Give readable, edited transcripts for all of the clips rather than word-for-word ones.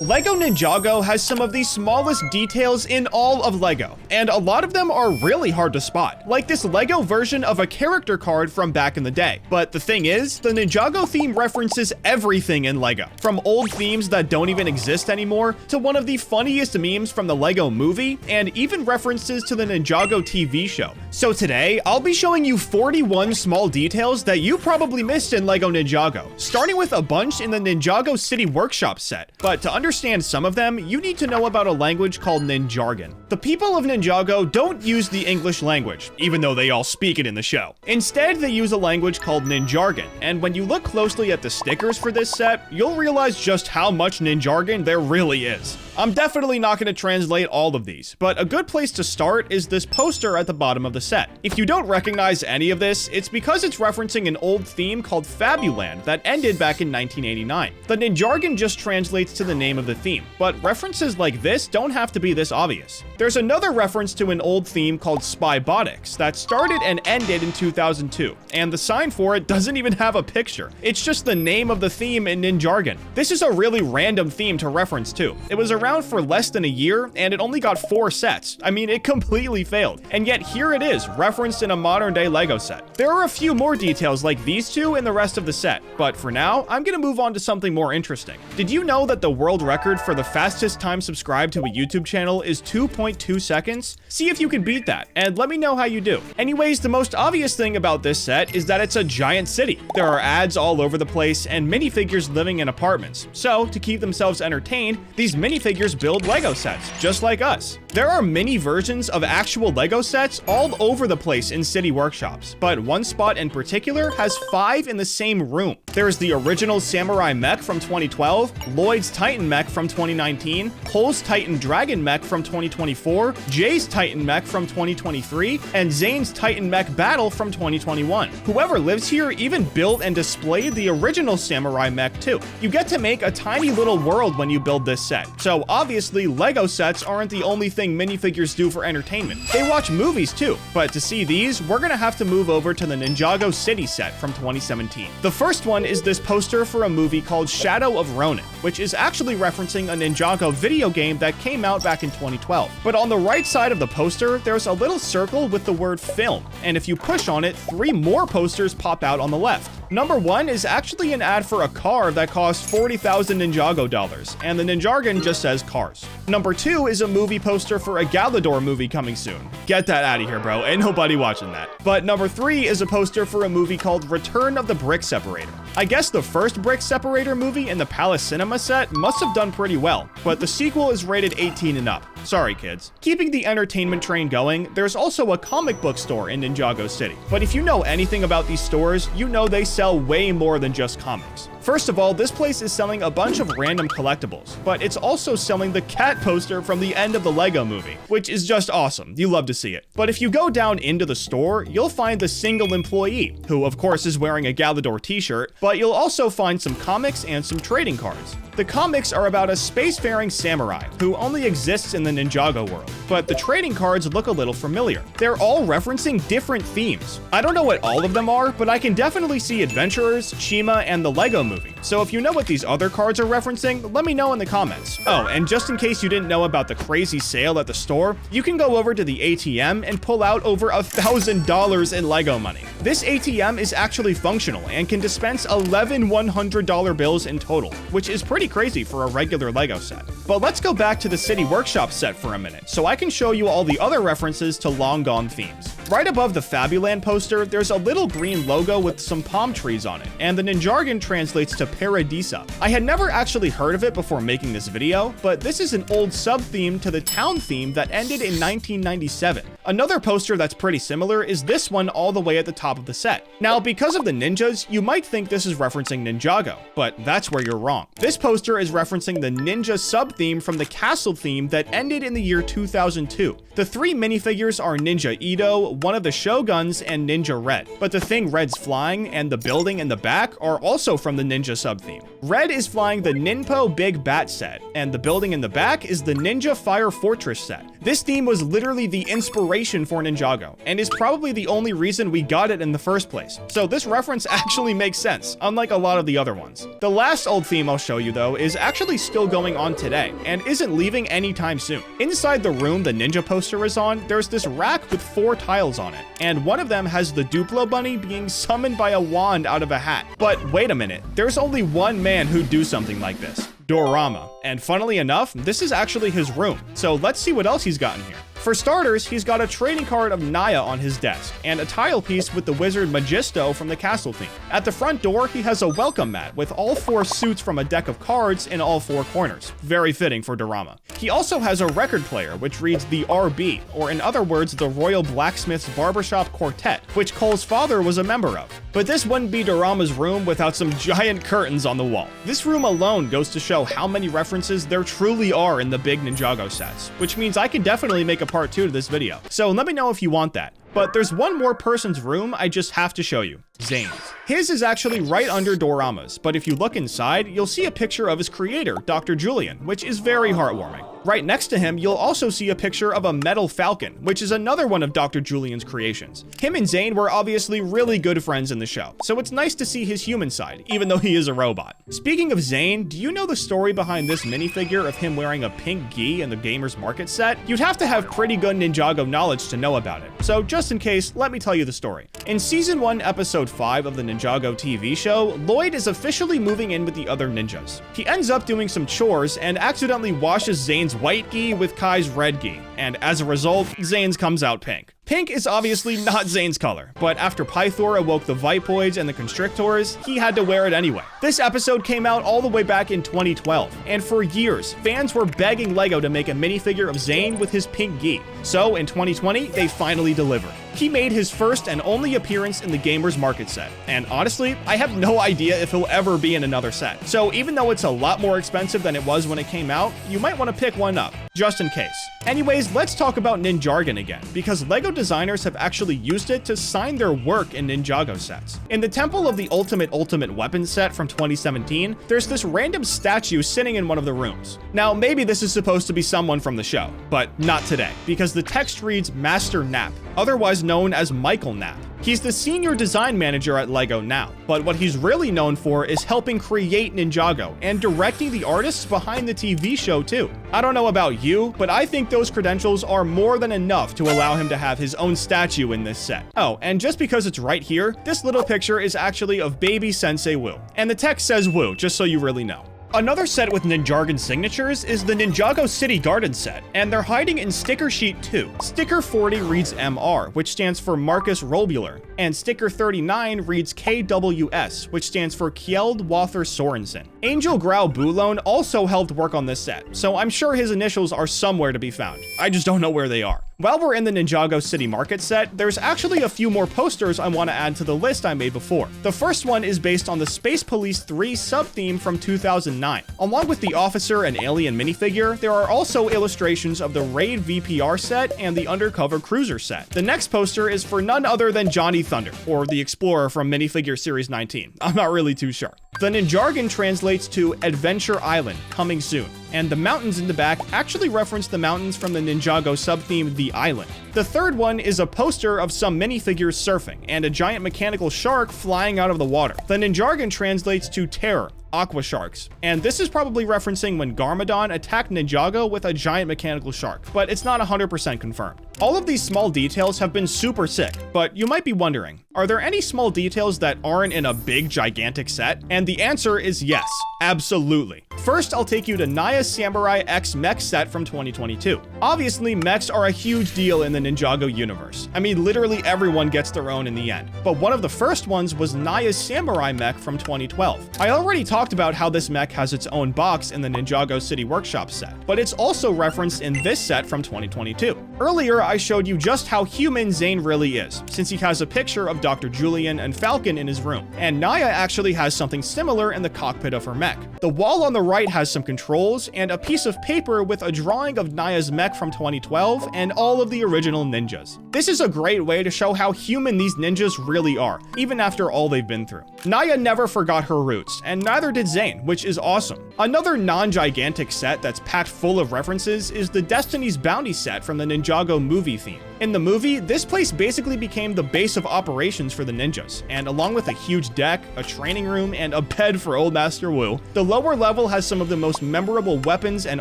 LEGO Ninjago has some of the smallest details in all of LEGO, and a lot of them are really hard to spot, like this LEGO version of a character card from back in the day. But the thing is, the Ninjago theme references everything in LEGO, from old themes that don't even exist anymore, to one of the funniest memes from the LEGO movie, and even references to the Ninjago TV show. So today, I'll be showing you 41 small details that you probably missed in LEGO Ninjago, starting with a bunch in the Ninjago City Workshop set. But to understand some of them, you need to know about a language called Ninjargon. The people of Ninjago don't use the English language, even though they all speak it in the show. Instead, they use a language called Ninjargon, and when you look closely at the stickers for this set, you'll realize just how much Ninjargon there really is. I'm definitely not going to translate all of these, but a good place to start is this poster at the bottom of the set. If you don't recognize any of this, it's because it's referencing an old theme called Fabuland that ended back in 1989. The Ninjargon just translates to the name of the theme, but references like this don't have to be this obvious. There's another reference to an old theme called Spybotics that started and ended in 2002, and the sign for it doesn't even have a picture. It's just the name of the theme in Ninjargon. This is a really random theme to reference too. It was around for less than a year, and it only got 4 sets. I mean, it completely failed. And yet here it is, referenced in a modern-day LEGO set. There are a few more details like these two in the rest of the set, but for now, I'm gonna move on to something more interesting. Did you know that the world record for the fastest time subscribed to a YouTube channel is 2.2 seconds? See if you can beat that, and let me know how you do. Anyways, the most obvious thing about this set is that it's a giant city. There are ads all over the place and minifigures living in apartments. So, to keep themselves entertained, these minifigures build LEGO sets, just like us. There are mini versions of actual LEGO sets all over the place in city workshops, but one spot in particular has 5 in the same room. There's the original Samurai mech from 2012, Lloyd's Titan mech from 2019, Hull's Titan Dragon mech from 2024, Jay's Titan mech from 2023, and Zayn's Titan mech battle from 2021. Whoever lives here even built and displayed the original Samurai mech too. You get to make a tiny little world when you build this set, so obviously LEGO sets aren't the only thing minifigures do for entertainment. They watch movies too, but to see these, we're gonna have to move over to the Ninjago City set from 2017. The first one is this poster for a movie called Shadow of Ronin, which is actually referencing a Ninjago video game that came out back in 2012. But on the right side of the poster, there's a little circle with the word film, and if you push on it, 3 more posters pop out on the left. Number 1 is actually an ad for a car that costs 40,000 Ninjago dollars, and the Ninjargon just says cars. Number 2 is a movie poster for a Galador movie coming soon. Get that out of here, bro. Ain't nobody watching that. But number 3 is a poster for a movie called Return of the Brick Separator. I guess the first Brick Separator movie in the Palace Cinema set must have done pretty well, but the sequel is rated 18 and up. Sorry, kids. Keeping the entertainment train going, there's also a comic book store in Ninjago City. But if you know anything about these stores, you know they sell way more than just comics. First of all, this place is selling a bunch of random collectibles, but it's also selling the cat poster from the end of the LEGO movie, which is just awesome. You love to see it. But if you go down into the store, you'll find the single employee, who of course is wearing a Galador t-shirt, but you'll also find some comics and some trading cards. The comics are about a spacefaring samurai who only exists in the Ninjago world, but the trading cards look a little familiar. They're all referencing different themes. I don't know what all of them are, but I can definitely see Adventurers, Shima, and the LEGO movie. So if you know what these other cards are referencing, let me know in the comments. Oh, and just in case you didn't know about the crazy sale at the store, you can go over to the ATM and pull out over $1,000 in LEGO money. This ATM is actually functional and can dispense 11 $100 bills in total, which is pretty crazy for a regular LEGO set. But let's go back to the City Workshop set for a minute, so I can show you all the other references to long gone themes. Right above the Fabuland poster, there's a little green logo with some palm trees on it, and the Ninjargon translates to Paradisa. I had never actually heard of it before making this video, but this is an old sub-theme to the town theme that ended in 1997. Another poster that's pretty similar is this one all the way at the top of the set. Now, because of the ninjas, you might think this is referencing Ninjago, but that's where you're wrong. This poster is referencing the ninja sub-theme from the castle theme that ended in the year 2002. The 3 minifigures are Ninja Ito, one of the Shoguns, and Ninja Red. But the thing Red's flying and the building in the back are also from the ninja sub-theme. Red is flying the Ninpo Big Bat set, and the building in the back is the Ninja Fire Fortress set. This theme was literally the inspiration for Ninjago, and is probably the only reason we got it in the first place. So this reference actually makes sense, unlike a lot of the other ones. The last old theme I'll show you though is actually still going on today, and isn't leaving anytime soon. Inside the room the ninja poster is on, there's this rack with 4 tiles on it, and one of them has the Duplo bunny being summoned by a wand out of a hat. But wait a minute, there's only one man who'd do something like this. Dorama. And funnily enough, this is actually his room. So let's see what else he's got in here. For starters, he's got a trading card of Naya on his desk, and a tile piece with the wizard Magisto from the castle theme. At the front door, he has a welcome mat with all 4 suits from a deck of cards in all 4 corners. Very fitting for Dorama. He also has a record player, which reads the RB, or in other words, the Royal Blacksmith's Barbershop Quartet, which Cole's father was a member of. But this wouldn't be Dorama's room without some giant curtains on the wall. This room alone goes to show how many references there truly are in the big Ninjago sets, which means I can definitely make a part 2 to this video. So let me know if you want that. But there's one more person's room I just have to show you. Zayn's. His is actually right under Dorama's, but if you look inside, you'll see a picture of his creator, Dr. Julian, which is very heartwarming. Right next to him, you'll also see a picture of a metal falcon, which is another one of Dr. Julian's creations. Him and Zayn were obviously really good friends in the show, so it's nice to see his human side, even though he is a robot. Speaking of Zayn, do you know the story behind this minifigure of him wearing a pink gi in the Gamers Market set? You'd have to have pretty good Ninjago knowledge to know about it, so just in case, let me tell you the story. In Season 1, Episode 5 of the Ninjago TV show, Lloyd is officially moving in with the other ninjas. He ends up doing some chores and accidentally washes Zayn's white gi with Kai's red gi, and as a result, Zayn's comes out pink. Pink is obviously not Zayn's color, but after Pythor awoke the Vipoids and the Constrictors, he had to wear it anyway. This episode came out all the way back in 2012, and for years, fans were begging LEGO to make a minifigure of Zayn with his pink gi. So in 2020, they finally delivered. He made his first and only appearance in the Gamers Market set, and honestly, I have no idea if he'll ever be in another set. So even though it's a lot more expensive than it was when it came out, you might want to pick one up, just in case. Anyways, let's talk about Ninjargon again, because LEGO designers have actually used it to sign their work in Ninjago sets. In the Temple of the Ultimate Weapons set from 2017, there's this random statue sitting in one of the rooms. Now, maybe this is supposed to be someone from the show, but not today, because the text reads Master Knapp, otherwise known as Michael Knapp. He's the senior design manager at LEGO now, but what he's really known for is helping create Ninjago and directing the artists behind the TV show too. I don't know about you, but I think those credentials are more than enough to allow him to have his own statue in this set. Oh, and just because it's right here, this little picture is actually of baby Sensei Wu, and the text says Wu, just so you really know. Another set with Ninjargon signatures is the Ninjago City Garden set, and they're hiding in sticker sheet 2. Sticker 40 reads MR, which stands for Marcus Robuler, and sticker 39 reads KWS, which stands for Kjeld Walther Sorensen. Angel Grau Bulon also helped work on this set, so I'm sure his initials are somewhere to be found. I just don't know where they are. While we're in the Ninjago City Market set, there's actually a few more posters I want to add to the list I made before. The first one is based on the Space Police 3 sub-theme from 2009. Along with the Officer and Alien minifigure, there are also illustrations of the Raid VPR set and the Undercover Cruiser set. The next poster is for none other than Johnny Thunder, or the Explorer from Minifigure Series 19. I'm not really too sure. The Ninjargon translates to Adventure Island, coming soon, and the mountains in the back actually reference the mountains from the Ninjago sub-theme The Island. The third one is a poster of some minifigures surfing, and a giant mechanical shark flying out of the water. The Ninjargon translates to Terror, Aqua Sharks, and this is probably referencing when Garmadon attacked Ninjago with a giant mechanical shark, but it's not 100% confirmed. All of these small details have been super sick, but you might be wondering, are there any small details that aren't in a big gigantic set? And the answer is yes, absolutely. First, I'll take you to Naya's Samurai X mech set from 2022. Obviously, mechs are a huge deal in the Ninjago universe. I mean, literally everyone gets their own in the end. But one of the first ones was Naya's Samurai mech from 2012. I already talked about how this mech has its own box in the Ninjago City Workshop set, but it's also referenced in this set from 2022. Earlier, I showed you just how human Zayn really is, since he has a picture of Dr. Julian and Falcon in his room. And Naya actually has something similar in the cockpit of her mech. The wall on the right has some controls and a piece of paper with a drawing of Naya's mech from 2012 and all of the original ninjas. This is a great way to show how human these ninjas really are, even after all they've been through. Naya never forgot her roots, and neither did Zayn, which is awesome. Another non-gigantic set that's packed full of references is the Destiny's Bounty set from the Ninjago movie theme. In the movie, this place basically became the base of operations for the ninjas, and along with a huge deck, a training room, and a bed for old Master Wu, the lower level has some of the most memorable weapons and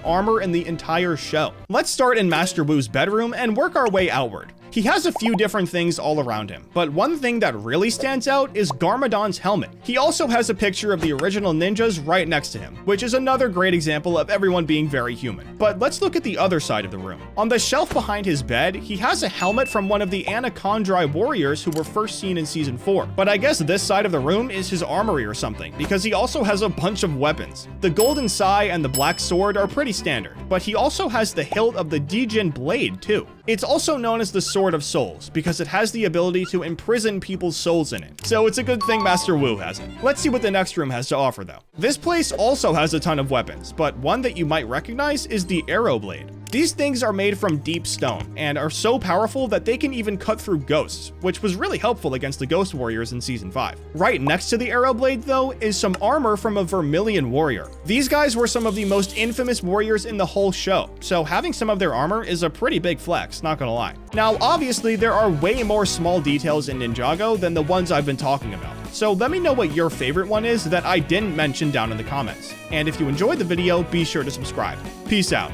armor in the entire show. Let's start in Master Wu's bedroom and work our way outward. He has a few different things all around him, but one thing that really stands out is Garmadon's helmet. He also has a picture of the original ninjas right next to him, which is another great example of everyone being very human. But let's look at the other side of the room. On the shelf behind his bed, he has a helmet from one of the Anacondrae warriors who were first seen in season 4. But I guess this side of the room is his armory or something, because he also has a bunch of weapons. The golden sai and the black sword are pretty standard, but he also has the hilt of the Dijin blade too. It's also known as the Sword of Souls, because it has the ability to imprison people's souls in it. So it's a good thing Master Wu has it. Let's see what the next room has to offer though. This place also has a ton of weapons, but one that you might recognize is the Arrow Blade. These things are made from deep stone and are so powerful that they can even cut through ghosts, which was really helpful against the Ghost Warriors in season 5. Right next to the Arrow Blade though is some armor from a Vermilion warrior. These guys were some of the most infamous warriors in the whole show, so having some of their armor is a pretty big flex, not gonna lie. Now obviously there are way more small details in Ninjago than the ones I've been talking about. So let me know what your favorite one is that I didn't mention down in the comments. And if you enjoyed the video, be sure to subscribe. Peace out.